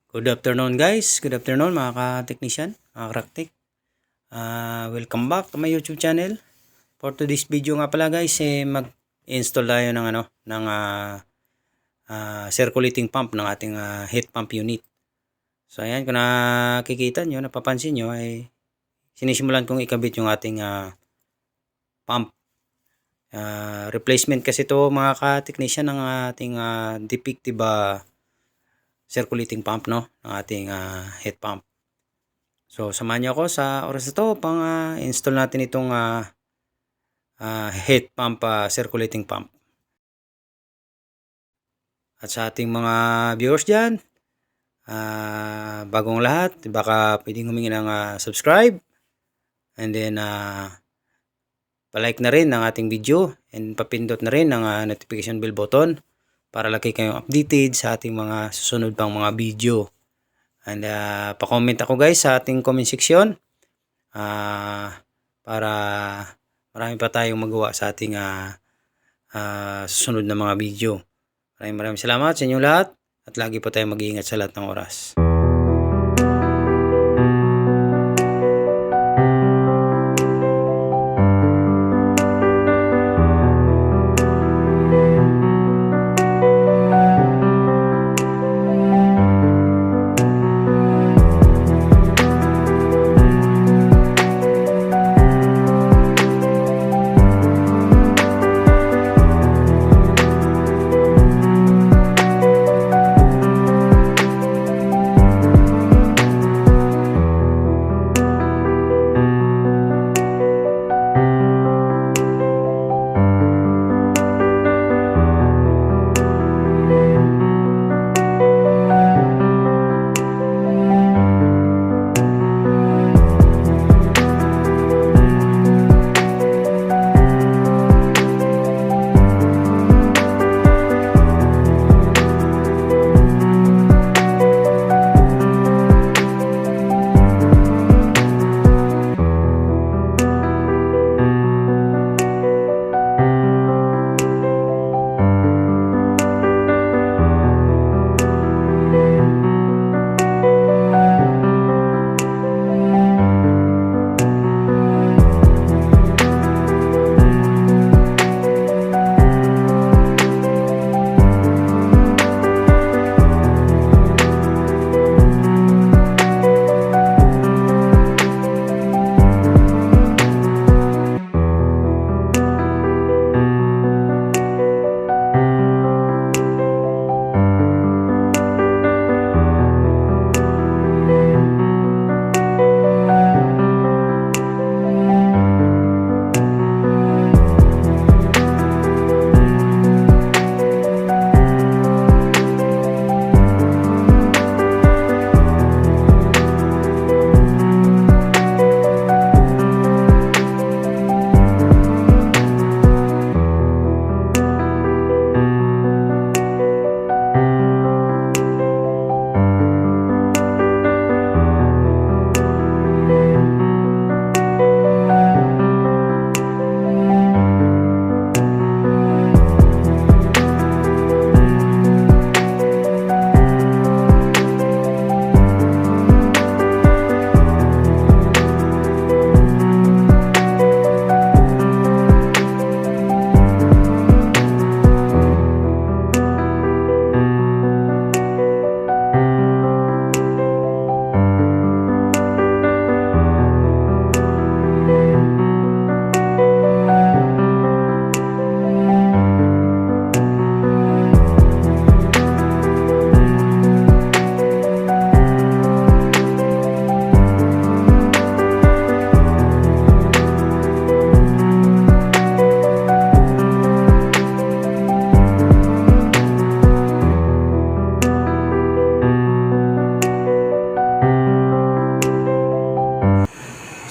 Good afternoon guys, good afternoon mga ka-technician, mga ka-raktik. Welcome back to my YouTube channel. For today's video nga pala guys, mag-install tayo ng circulating pump ng ating heat pump unit. So ayan, kung nakikita nyo, napapansin nyo, ay sinisimulan kong ikabit yung ating pump. Replacement kasi to mga ka-technician ng ating defective circulating pump, no, ng ating heat pump. So samahan niyo ako sa oras na to pang install natin itong heat pump, circulating pump. At sa ating mga viewers dyan, bagong lahat, baka pwedeng humingi ng subscribe, and then palike na rin ng ating video, and papindot na rin ng notification bell button para lagi kayong updated sa ating mga susunod pang mga video. And pa-comment ako guys sa ating comment section para marami pa tayong magawa sa ating susunod na mga video. Maraming salamat sa inyo lahat at lagi po tayong mag-iingat sa lahat ng oras.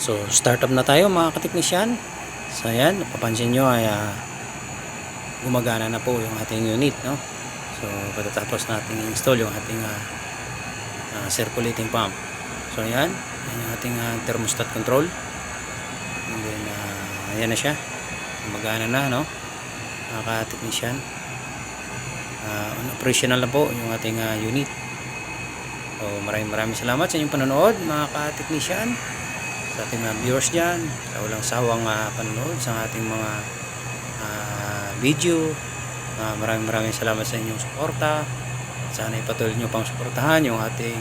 So start up na tayo mga ka-technician. So ayan, napapansin nyo ay gumagana na po yung ating unit, no? So pagkatapos natin install yung ating circulating pump. So ayan, yung ating thermostat control. And then ayan na siya, gumagana na, no, mga ka-technician. Operational na po yung ating unit. So maraming salamat sa inyong panonood mga ka-technician, sa ating mga viewers dyan, sa walang sawang panonood sa ating mga video. Maraming salamat sa inyong suporta. Sana ipatuloy nyo pang suportahan yung ating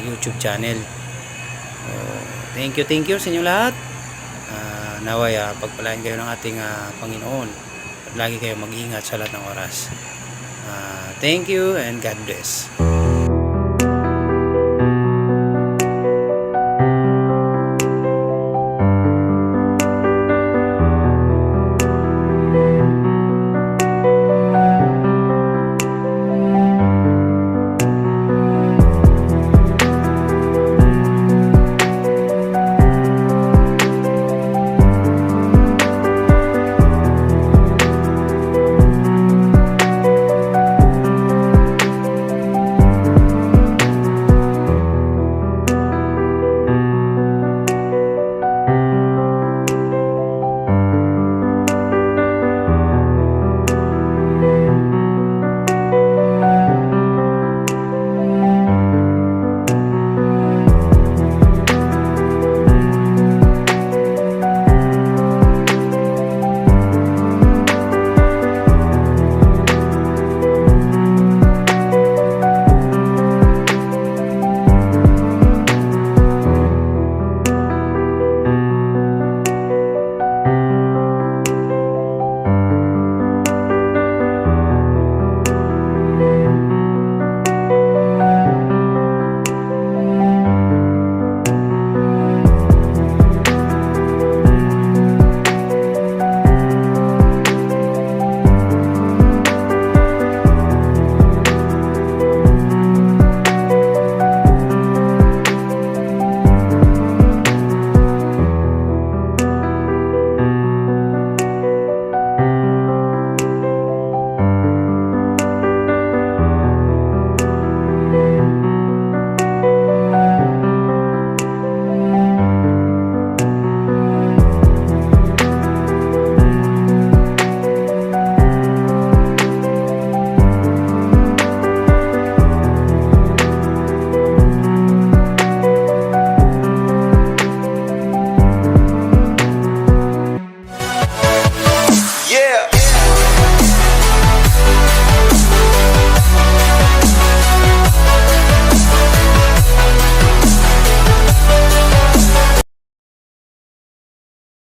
YouTube channel. So, thank you sa inyong lahat. Naway pagpalain kayo ng ating Panginoon at lagi kayo mag-ingat sa lahat ng oras. Thank you and God bless.